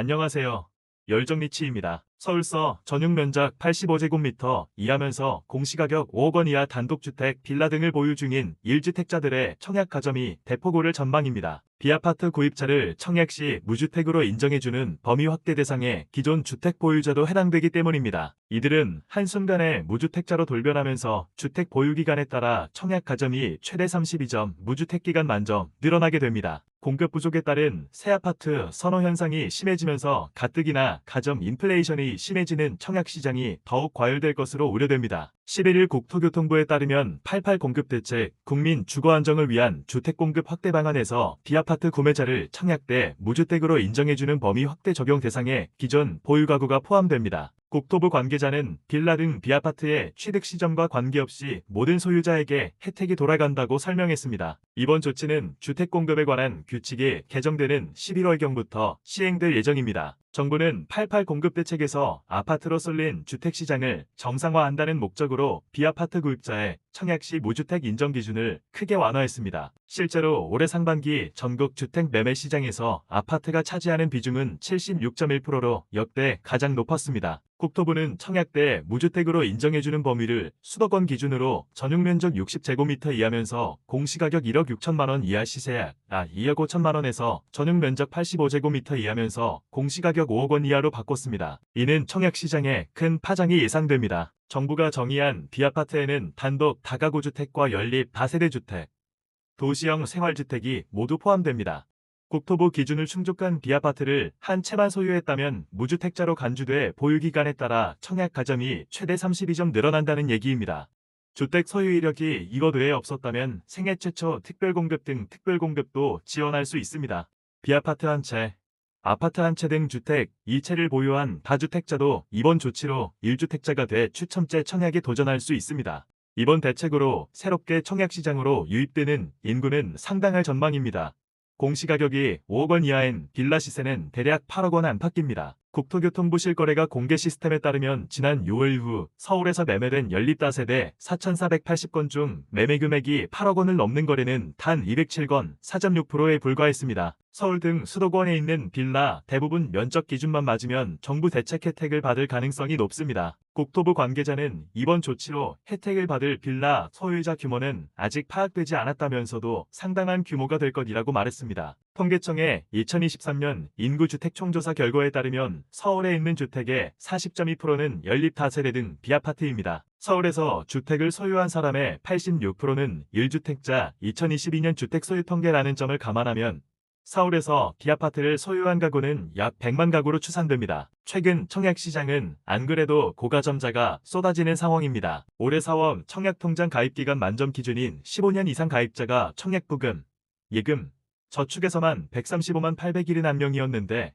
안녕하세요. 열정리치입니다. 서울서 전용 면적 85제곱미터 이하면서 공시가격 5억 원 이하 단독주택, 빌라 등을 보유 중인 1주택자들의 청약 가점이 대폭 오를 전망입니다. B아파트 구입자를 청약 시 무주택으로 인정해주는 범위 확대 대상에 기존 주택 보유자도 해당되기 때문입니다. 이들은 한순간에 무주택자로 돌변하면서 주택 보유기간에 따라 청약 가점이 최대 32점, 무주택기간 만점 늘어나게 됩니다. 공급 부족에 따른 새 아파트 선호 현상이 심해지면서 가뜩이나 가점 인플레이션이 심해지는 청약시장이 더욱 과열될 것으로 우려됩니다. 11일 국토교통부에 따르면 88 공급대책, 국민 주거 안정을 위한 주택공급 확대 방안에서 B아파트 구매자를 청약 때 무주택으로 인정해주는 범위 확대 적용 대상에 기존 보유가구가 포함됩니다. 국토부 관계자는 빌라 등 B아파트의 취득 시점과 관계없이 모든 소유자에게 혜택이 돌아간다고 설명했습니다. 이번 조치는 주택공급에 관한 규칙이 개정되는 11월경부터 시행될 예정입니다. 정부는 88 공급대책에서 아파트로 쏠린 주택시장을 정상화한다는 목적으로 B아파트 구입자의 청약 시 무주택 인정 기준을 크게 완화했습니다. 실제로 올해 상반기 전국 주택 매매 시장에서 아파트가 차지하는 비중은 76.1%로 역대 가장 높았습니다. 국토부는 청약 때 무주택으로 인정해주는 범위를 수도권 기준으로 전용면적 60제곱미터 이하면서 공시가격 1억 6천만 원 이하 시세약 2억 5천만 원에서 전용면적 85제곱미터 이하면서 공시가격 5억 원 이하로 바꿨습니다. 이는 청약 시장에 큰 파장이 예상됩니다. 정부가 정의한 B아파트에는 단독 다가구 주택과 연립 다세대 주택, 도시형 생활주택이 모두 포함됩니다. 국토부 기준을 충족한 B아파트를 한 채만 소유했다면 무주택자로 간주돼 보유기간에 따라 청약 가점이 최대 32점 늘어난다는 얘기입니다. 주택 소유 이력이 이것 외에 없었다면 생애 최초 특별공급 등 특별공급도 지원할 수 있습니다. B아파트 한 채, 아파트 한 채 등 주택 2채를 보유한 다주택자도 이번 조치로 1주택자가 돼 추첨제 청약에 도전할 수 있습니다. 이번 대책으로 새롭게 청약시장으로 유입되는 인구는 상당할 전망입니다. 공시가격이 5억 원 이하인 빌라 시세는 대략 8억 원 안팎입니다. 국토교통부 실거래가 공개 시스템에 따르면 지난 6월 이후 서울에서 매매된 연립다세대 4,480건 중 매매 금액이 8억 원을 넘는 거래는 단 207건, 4.6%에 불과했습니다. 서울 등 수도권에 있는 빌라 대부분 면적 기준만 맞으면 정부 대책 혜택을 받을 가능성이 높습니다. 국토부 관계자는 이번 조치로 혜택을 받을 빌라 소유자 규모는 아직 파악되지 않았다면서도 상당한 규모가 될 것이라고 말했습니다. 통계청의 2023년 인구주택 총조사 결과에 따르면 서울에 있는 주택의 40.2%는 연립 다세대 등 B아파트입니다. 서울에서 주택을 소유한 사람의 86%는 1주택자 2022년 주택 소유 통계라는 점을 감안하면 서울에서 B아파트를 소유한 가구는 약 100만 가구로 추산됩니다. 최근 청약시장은 안 그래도 고가점자가 쏟아지는 상황입니다. 올해 4월 청약통장 가입기간 만점 기준인 15년 이상 가입자가 청약부금, 예금, 저축에서만 135만 871명이었는데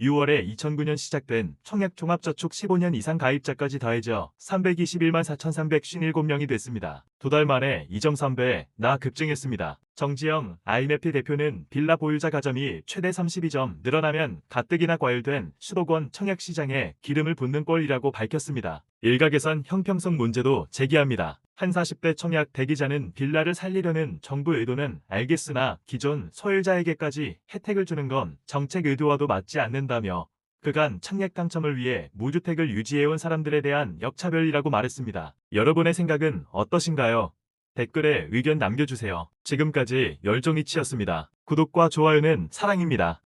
6월에 2009년 시작된 청약종합저축 15년 이상 가입자까지 더해져 321만 4,357명이 됐습니다. 두 달 만에 2.3배 급증했습니다. 정지영 IMF 대표는 빌라 보유자 가점이 최대 32점 늘어나면 가뜩이나 과열된 수도권 청약시장에 기름을 붓는 꼴이라고 밝혔습니다. 일각에선 형평성 문제도 제기합니다. 한 40대 청약 대기자는 빌라를 살리려는 정부 의도는 알겠으나 기존 소유자에게까지 혜택을 주는 건 정책 의도와도 맞지 않는다며 그간 청약 당첨을 위해 무주택을 유지해온 사람들에 대한 역차별이라고 말했습니다. 여러분의 생각은 어떠신가요? 댓글에 의견 남겨주세요. 지금까지 열정이치였습니다. 구독과 좋아요는 사랑입니다.